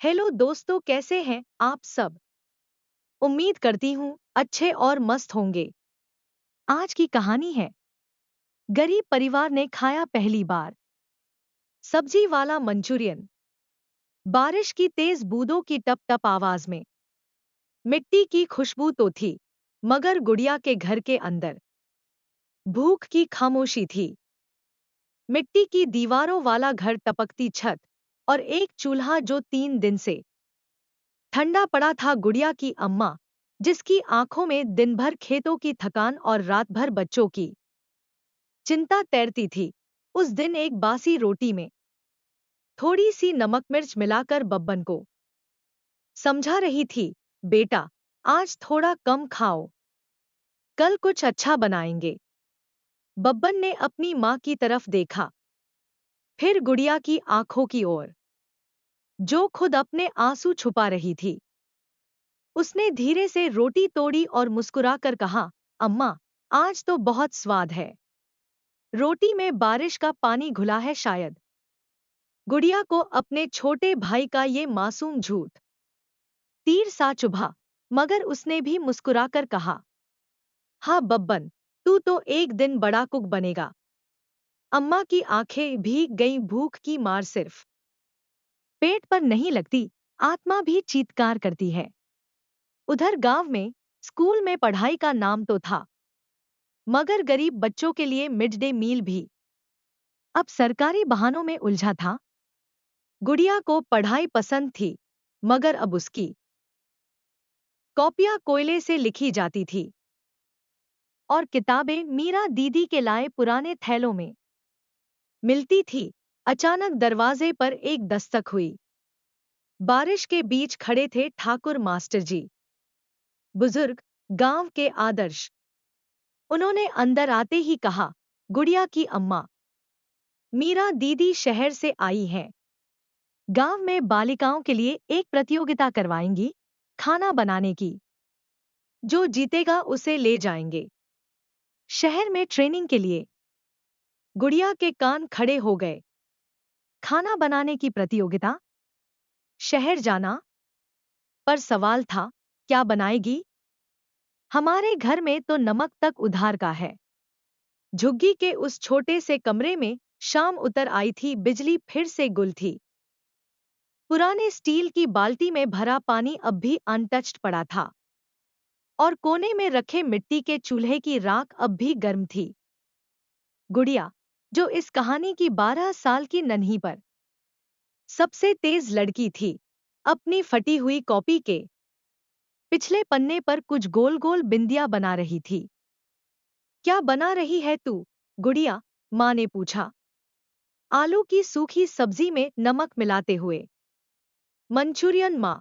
Hello दोस्तों, कैसे हैं आप सब। उम्मीद करती हूँ अच्छे और मस्त होंगे। आज की कहानी है, गरीब परिवार ने खाया पहली बार सब्जी वाला मंचूरियन। बारिश की तेज बूंदों की टप टप आवाज में मिट्टी की खुशबू तो थी, मगर गुड़िया के घर के अंदर भूख की खामोशी थी। मिट्टी की दीवारों वाला घर, टपकती छत और एक चूल्हा जो 3 दिन से ठंडा पड़ा था। गुड़िया की अम्मा, जिसकी आंखों में दिन भर खेतों की थकान और रात भर बच्चों की चिंता तैरती थी, उस दिन एक बासी रोटी में थोड़ी सी नमक मिर्च मिलाकर बब्बन को समझा रही थी, बेटा आज थोड़ा कम खाओ, कल कुछ अच्छा बनाएंगे। बब्बन ने अपनी माँ की तरफ देखा, फिर गुड़िया की आंखों की ओर, जो खुद अपने आंसू छुपा रही थी। उसने धीरे से रोटी तोड़ी और मुस्कुराकर कहा, अम्मा आज तो बहुत स्वाद है। रोटी में बारिश का पानी घुला है शायद। गुड़िया को अपने छोटे भाई का ये मासूम झूठ तीर सा चुभा, मगर उसने भी मुस्कुराकर कहा, हाँ बब्बन, तू तो एक दिन बड़ा कुक बनेगा। अम्मा की आंखें भीग गईं, भूख की मार सिर्फ पेट पर नहीं लगती, आत्मा भी चीत्कार करती है। उधर गांव में स्कूल में पढ़ाई का नाम तो था, मगर गरीब बच्चों के लिए मिड डे मील भी अब सरकारी बहानों में उलझा था। गुड़िया को पढ़ाई पसंद थी, मगर अब उसकी कॉपियां कोयले से लिखी जाती थी और किताबें मीरा दीदी के लाए पुराने थैलों में मिलती थी। अचानक दरवाजे पर एक दस्तक हुई। बारिश के बीच खड़े थे ठाकुर मास्टर जी, बुजुर्ग, गांव के आदर्श। उन्होंने अंदर आते ही कहा, गुड़िया की अम्मा मीरा दीदी शहर से आई हैं। गांव में बालिकाओं के लिए एक प्रतियोगिता करवाएंगी, खाना बनाने की। जो जीतेगा उसे ले जाएंगे शहर में ट्रेनिंग के लिए। गुड़िया के कान खड़े हो गए। खाना बनाने की प्रतियोगिता, शहर जाना। पर सवाल था, क्या बनाएगी? हमारे घर में तो नमक तक उधार का है। झुग्गी के उस छोटे से कमरे में शाम उतर आई थी, बिजली फिर से गुल थी। पुराने स्टील की बाल्टी में भरा पानी अब भी अनटच्ड पड़ा था और कोने में रखे मिट्टी के चूल्हे की राख अब भी गर्म थी। गुड़िया, जो इस कहानी की 12 साल की नन्ही पर सबसे तेज लड़की थी, अपनी फटी हुई कॉपी के पिछले पन्ने पर कुछ गोल गोल बिंदियां बना रही थी। क्या बना रही है तू, गुड़िया? माँ ने पूछा, आलू की सूखी सब्जी में नमक मिलाते हुए। मंचूरियन माँ।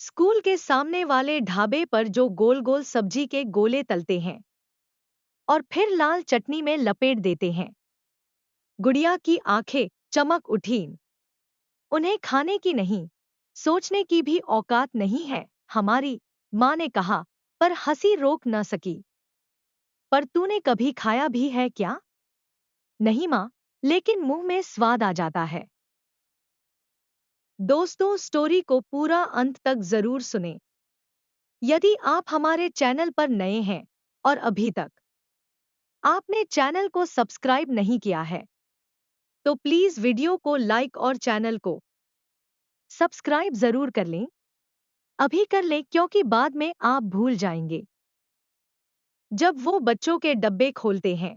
स्कूल के सामने वाले ढाबे पर जो गोल गोल सब्जी के गोले तलते हैं और फिर लाल चटनी में लपेट देते हैं। गुड़िया की आंखें चमक उठीं। उन्हें खाने की नहीं, सोचने की भी औकात नहीं है हमारी, माँ ने कहा, पर हंसी रोक न सकी। पर तूने कभी खाया भी है क्या? नहीं माँ, लेकिन मुंह में स्वाद आ जाता है। दोस्तों, स्टोरी को पूरा अंत तक जरूर सुनें। यदि आप हमारे चैनल पर नए हैं और अभी तक आपने चैनल को सब्सक्राइब नहीं किया है, तो प्लीज वीडियो को लाइक और चैनल को सब्सक्राइब जरूर कर लें। अभी कर लें, क्योंकि बाद में आप भूल जाएंगे। जब वो बच्चों के डब्बे खोलते हैं,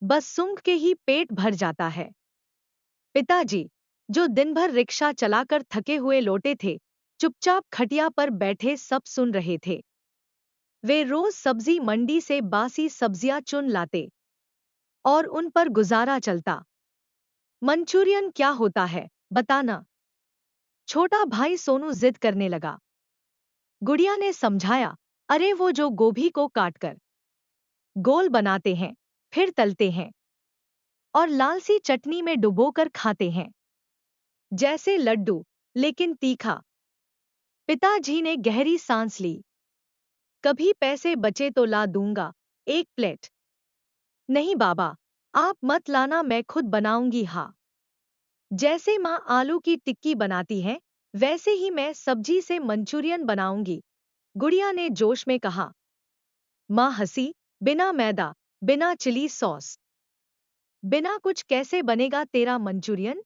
बस सूंघ के ही पेट भर जाता है। पिताजी, जो दिन भर रिक्शा चलाकर थके हुए लौटे थे, चुपचाप खटिया पर बैठे सब सुन रहे थे। वे रोज सब्जी मंडी से बासी सब्जियां चुन लाते और उन पर गुजारा चलता। मंचूरियन क्या होता है, बताना? छोटा भाई सोनू जिद करने लगा। गुड़िया ने समझाया, अरे वो जो गोभी को काटकर गोल बनाते हैं, फिर तलते हैं और लाल सी चटनी में डुबोकर खाते हैं, जैसे लड्डू, लेकिन तीखा। पिताजी ने गहरी सांस ली। कभी पैसे बचे तो ला दूंगा, एक प्लेट। नहीं बाबा, आप मत लाना, मैं खुद बनाऊंगी। हाँ, जैसे माँ आलू की टिक्की बनाती है, वैसे ही मैं सब्जी से मंचूरियन बनाऊंगी, गुड़िया ने जोश में कहा। माँ हंसी, बिना मैदा, बिना चिली सॉस, बिना कुछ कैसे बनेगा तेरा मंचूरियन?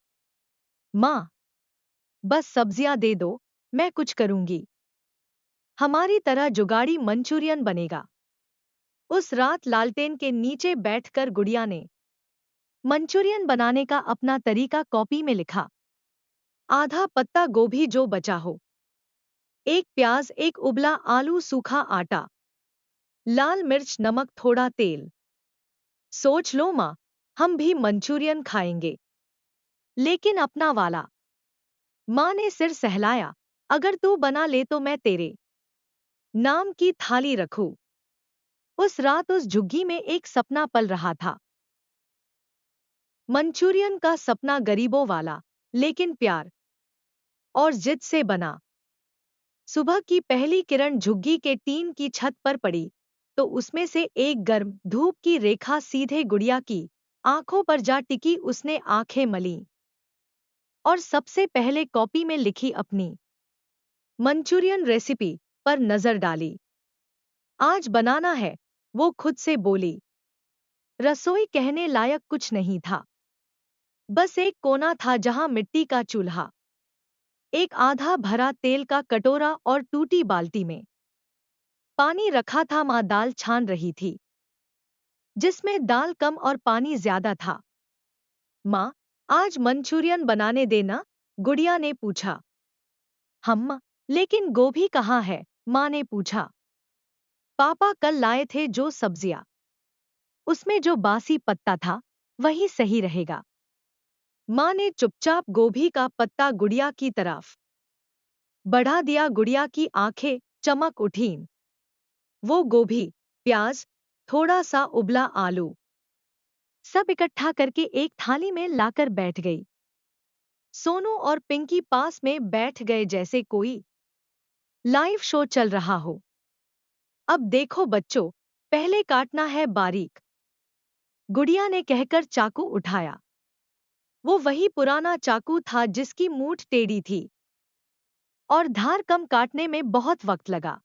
माँ, बस सब्जियां दे दो, मैं कुछ करूंगी। हमारी तरह जुगाड़ी मंचूरियन बनेगा। उस रात लालटेन के नीचे बैठकर गुड़िया ने मंचूरियन बनाने का अपना तरीका कॉपी में लिखा। आधा पत्ता गोभी जो बचा हो, एक प्याज, एक उबला आलू, सूखा आटा, लाल मिर्च, नमक, थोड़ा तेल। सोच लो माँ, हम भी मंचूरियन खाएंगे, लेकिन अपना वाला। माँ ने सिर सहलाया। अगर तू बना ले तो मैं तेरे नाम की थाली रखूं। उस रात उस झुग्गी में एक सपना पल रहा था। मंचूरियन का सपना गरीबों वाला, लेकिन प्यार और जिद से बना। सुबह की पहली किरण झुग्गी के टीन की छत पर पड़ी तो उसमें से एक गर्म धूप की रेखा सीधे गुड़िया की आंखों पर जा टिकी। उसने आंखें मलीं और सबसे पहले कॉपी में लिखी अपनी मंचूरियन रेसिपी पर नजर डाली। आज बनाना है, वो खुद से बोली। रसोई कहने लायक कुछ नहीं था, बस एक कोना था जहां मिट्टी का चूल्हा, एक आधा भरा तेल का कटोरा और टूटी बाल्टी में पानी रखा था। माँ दाल छान रही थी, जिसमें दाल कम और पानी ज्यादा था। माँ, आज मंचूरियन बनाने देना, गुड़िया ने पूछा। हम, लेकिन गोभी कहाँ है? माँ ने पूछा। पापा कल लाए थे जो सब्जियाँ, उसमें जो बासी पत्ता था वही सही रहेगा। माँ ने चुपचाप गोभी का पत्ता गुड़िया की तरफ बढ़ा दिया। गुड़िया की आंखें चमक उठीं। वो गोभी, प्याज, थोड़ा सा उबला आलू सब इकट्ठा करके एक थाली में लाकर बैठ गई। सोनू और पिंकी पास में बैठ गए जैसे कोई लाइव शो चल रहा हो। अब देखो बच्चों, पहले काटना है बारीक, गुड़िया ने कहकर चाकू उठाया। वो वही पुराना चाकू था जिसकी मूठ टेढ़ी थी और धार कम। काटने में बहुत वक्त लगा।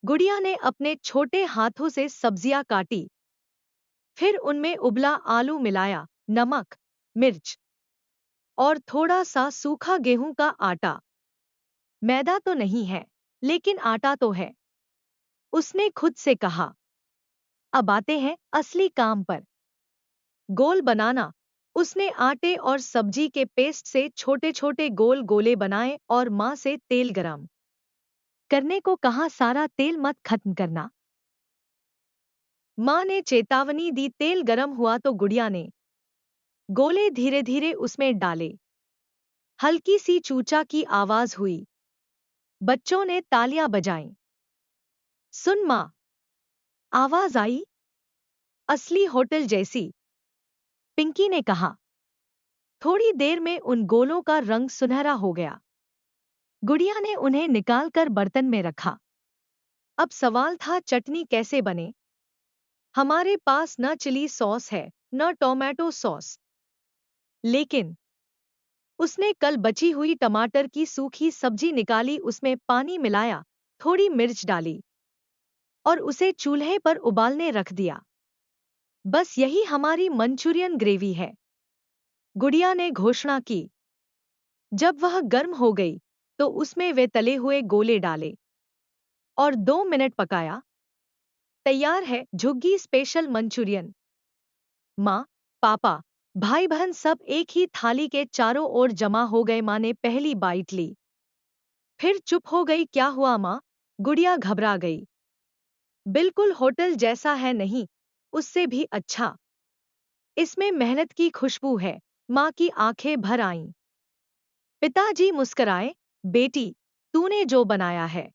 गुड़िया ने अपने छोटे हाथों से सब्जियां काटी, फिर उनमें उबला आलू मिलाया, नमक, मिर्च और थोड़ा सा सूखा गेहूं का आटा। मैदा तो नहीं है, लेकिन आटा तो है, उसने खुद से कहा। अब आते हैं असली काम पर, गोल बनाना। उसने आटे और सब्जी के पेस्ट से छोटे छोटे गोल गोले बनाए और माँ से तेल गरम करने को कहा। सारा तेल मत खत्म करना, माँ ने चेतावनी दी। तेल गरम हुआ तो गुड़िया ने गोले धीरे धीरे उसमें डाले। हल्की सी चूचा की आवाज हुई। बच्चों ने तालियां बजाईं। सुन माँ, आवाज आई, असली होटल जैसी, पिंकी ने कहा। थोड़ी देर में उन गोलों का रंग सुनहरा हो गया। गुड़िया ने उन्हें निकालकर बर्तन में रखा। अब सवाल था चटनी कैसे बने। हमारे पास न चिली सॉस है, न टोमेटो सॉस, लेकिन उसने कल बची हुई टमाटर की सूखी सब्जी निकाली, उसमें पानी मिलाया, थोड़ी मिर्च डाली और उसे चूल्हे पर उबालने रख दिया। बस यही हमारी मंचूरियन ग्रेवी है, गुड़िया ने घोषणा की। जब वह गर्म हो गई तो उसमें वे तले हुए गोले डाले और 2 मिनट पकाया। तैयार है झुग्गी स्पेशल मंचूरियन। माँ, पापा, भाई बहन सब एक ही थाली के चारों ओर जमा हो गए। माँ ने पहली बाइट ली, फिर चुप हो गई। क्या हुआ माँ? गुड़िया घबरा गई। बिल्कुल होटल जैसा है, नहीं, उससे भी अच्छा। इसमें मेहनत की खुशबू है। माँ की आंखें भर आईं। पिताजी मुस्कराए। बेटी, तूने जो बनाया है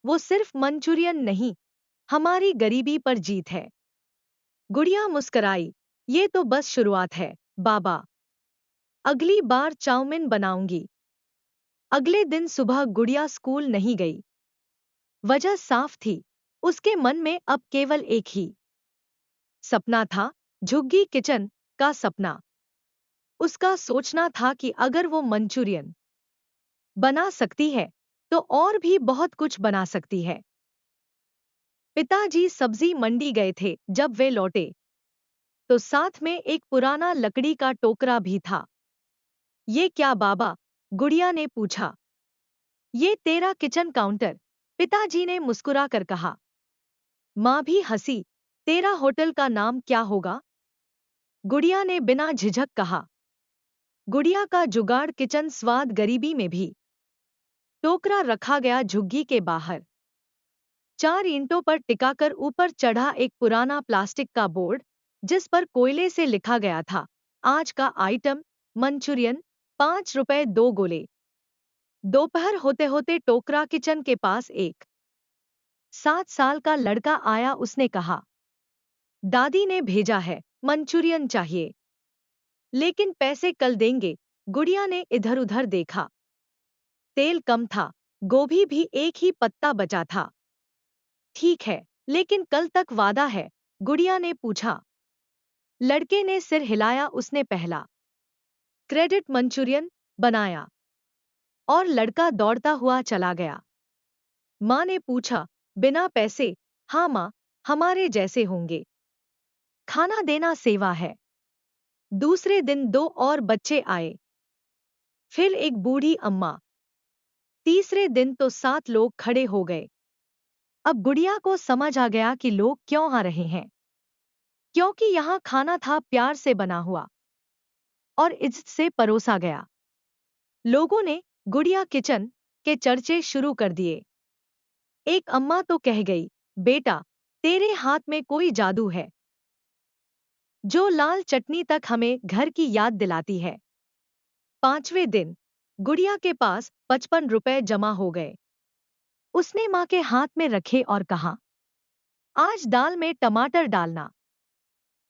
वो सिर्फ मंचूरियन नहीं, हमारी गरीबी पर जीत है। गुड़िया मुस्कराई। ये तो बस शुरुआत है बाबा, अगली बार चाउमीन बनाऊंगी। अगले दिन सुबह गुड़िया स्कूल नहीं गई। वजह साफ थी, उसके मन में अब केवल एक ही सपना था, झुग्गी किचन का सपना। उसका सोचना था कि अगर वो मंचूरियन बना सकती है तो और भी बहुत कुछ बना सकती है। पिताजी सब्जी मंडी गए थे। जब वे लौटे तो साथ में एक पुराना लकड़ी का टोकरा भी था। ये क्या बाबा? गुड़िया ने पूछा। ये तेरा किचन काउंटर, पिताजी ने मुस्कुराकर कहा। माँ भी हंसी। तेरा होटल का नाम क्या होगा? गुड़िया ने बिना झिझक कहा। गुड़िया का जुगाड़ किचन स्वाद गरीबी में भी। टोकरा रखा गया झुग्गी के बाहर। 4 ईंटों पर टिकाकर ऊपर चढ़ा एक पुराना प्लास्टिक का बोर्ड, जिस पर कोयले से लिखा गया था, आज का आइटम मंचूरियन, 5 रुपए 2 गोले। दोपहर होते होते टोकरा किचन के पास एक 7 साल का लड़का आया। उसने कहा, दादी ने भेजा है, मंचूरियन चाहिए। लेकिन पैसे कल देंगे। गुड़िया ने इधर उधर देखा। तेल कम था, गोभी भी एक ही पत्ता बचा था। ठीक है, लेकिन कल तक वादा है? गुड़िया ने पूछा। लड़के ने सिर हिलाया। उसने पहला क्रेडिट मंचूरियन बनाया और लड़का दौड़ता हुआ चला गया। माँ ने पूछा, बिना पैसे? हाँ माँ, हमारे जैसे होंगे। खाना देना सेवा है। दूसरे दिन 2 और बच्चे आए, फिर एक बूढ़ी अम्मा। तीसरे दिन तो 7 लोग खड़े हो गए। अब गुड़िया को समझ आ गया कि लोग क्यों आ रहे हैं, क्योंकि यहाँ खाना था प्यार से बना हुआ और इज्जत से परोसा गया। लोगों ने गुड़िया किचन के चर्चे शुरू कर दिए। एक अम्मा तो कह गई, बेटा, तेरे हाथ में कोई जादू है, जो लाल चटनी तक हमें घर की याद दिलाती है। 5वें दिन गुड़िया के पास 55 रुपए जमा हो गए। उसने माँ के हाथ में रखे और कहा, आज दाल में टमाटर डालना।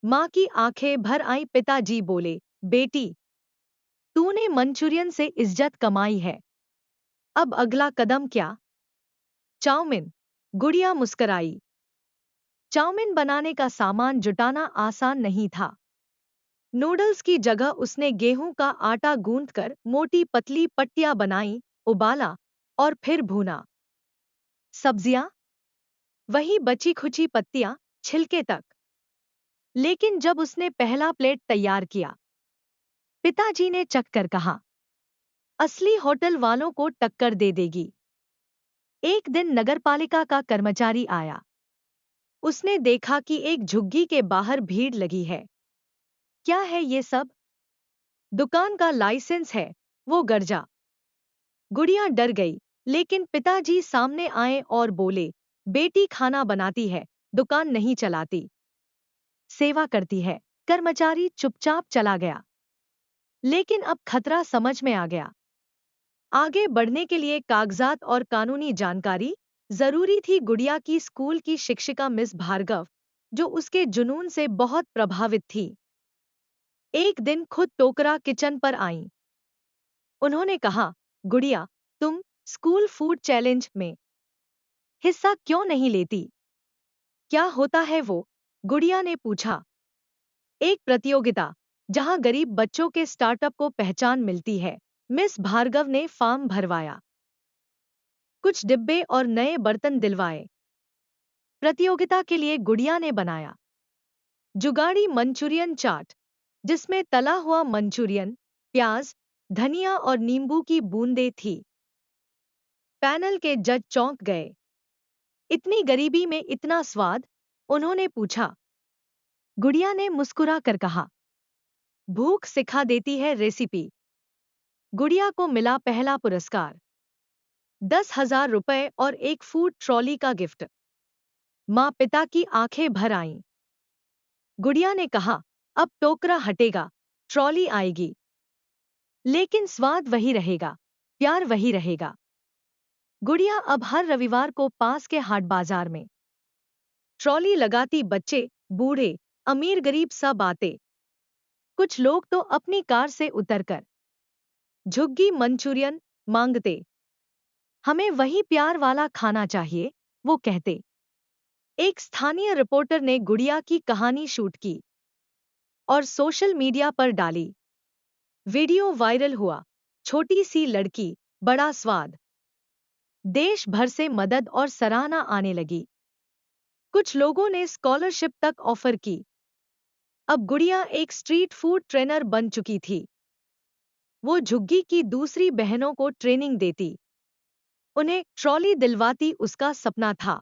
माँ की आंखें भर आई। पिताजी बोले, बेटी, तूने मंचूरियन से इज्जत कमाई है। अब अगला कदम क्या? चाउमीन। गुड़िया मुस्कुराई। चाउमीन बनाने का सामान जुटाना आसान नहीं था। नूडल्स की जगह उसने गेहूं का आटा गूंथकर मोटी पतली पट्टियां बनाई, उबाला और फिर भूना। सब्जियां? वही बची खुची पत्तियां, छिलके तक। लेकिन जब उसने पहला प्लेट तैयार किया, पिताजी ने चख कर कहा, असली होटल वालों को टक्कर दे देगी। एक दिन नगरपालिका का कर्मचारी आया। उसने देखा कि एक झुग्गी के बाहर भीड़ लगी है। क्या है ये सब? दुकान का लाइसेंस है, वो गरजा। गुड़िया डर गई, लेकिन पिताजी सामने आए और बोले, बेटी खाना बनाती है, दुकान नहीं चलाती, सेवा करती है। कर्मचारी चुपचाप चला गया। लेकिन अब खतरा समझ में आ गया। आगे बढ़ने के लिए कागजात और कानूनी जानकारी जरूरी थी। गुड़िया की स्कूल की शिक्षिका मिस भार्गव, जो उसके जुनून से बहुत प्रभावित थी, एक दिन खुद टोकरा किचन पर आईं। उन्होंने कहा, गुड़िया, तुम स्कूल फूड चैलेंज में हिस्सा क्यों नहीं लेती? क्या होता है वो? गुड़िया ने पूछा। एक प्रतियोगिता जहां गरीब बच्चों के स्टार्टअप को पहचान मिलती है। मिस भार्गव ने फॉर्म भरवाया, कुछ डिब्बे और नए बर्तन दिलवाए। प्रतियोगिता के लिए गुड़िया ने बनाया जुगाड़ी मंचूरियन चाट, जिसमें तला हुआ मंचूरियन, प्याज, धनिया और नींबू की बूंदें थी। पैनल के जज चौंक गए। इतनी गरीबी में इतना स्वाद? उन्होंने पूछा। गुड़िया ने मुस्कुरा कर कहा, भूख सिखा देती है रेसिपी। गुड़िया को मिला पहला पुरस्कार, 10,000 रुपए और एक फूड ट्रॉली का गिफ्ट। माँ पिता की आंखें भर आईं। गुड़िया ने कहा, अब टोकरा हटेगा, ट्रॉली आएगी, लेकिन स्वाद वही रहेगा, प्यार वही रहेगा। गुड़िया अब हर रविवार को पास के हाट बाजार में ट्रॉली लगाती। बच्चे, बूढ़े, अमीर गरीब सब आते। कुछ लोग तो अपनी कार से उतरकर झुग्गी मंचूरियन मांगते। हमें वही प्यार वाला खाना चाहिए, वो कहते। एक स्थानीय रिपोर्टर ने गुड़िया की कहानी शूट की और सोशल मीडिया पर डाली। वीडियो वायरल हुआ। छोटी सी लड़की बड़ा स्वाद। देश भर से मदद और सराहना आने लगी। कुछ लोगों ने स्कॉलरशिप तक ऑफर की। अब गुड़िया एक स्ट्रीट फूड ट्रेनर बन चुकी थी। वो झुग्गी की दूसरी बहनों को ट्रेनिंग देती, उन्हें ट्रॉली दिलवाती, उसका सपना था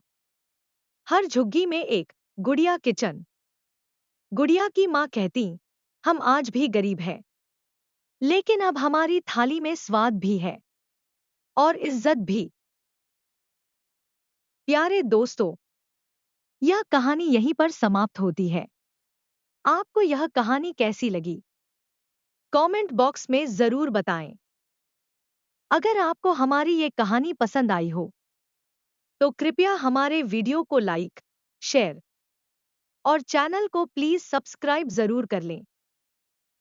हर झुग्गी में एक गुड़िया किचन। गुड़िया की माँ कहती, हम आज भी गरीब हैं, लेकिन अब हमारी थाली में स्वाद भी है और इज्जत भी। प्यारे दोस्तों, यह कहानी यहीं पर समाप्त होती है। आपको यह कहानी कैसी लगी? कमेंट बॉक्स में जरूर बताएं। अगर आपको हमारी ये कहानी पसंद आई हो, तो कृपया हमारे वीडियो को लाइक, शेयर और चैनल को प्लीज सब्सक्राइब जरूर कर लें।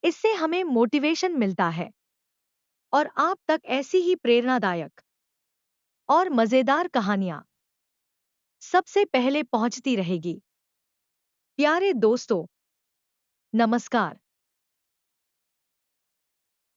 इससे हमें मोटिवेशन मिलता है और आप तक ऐसी ही प्रेरणादायक और मजेदार कहानियां सबसे पहले पहुंचती रहेगी। प्यारे दोस्तों, नमस्कार।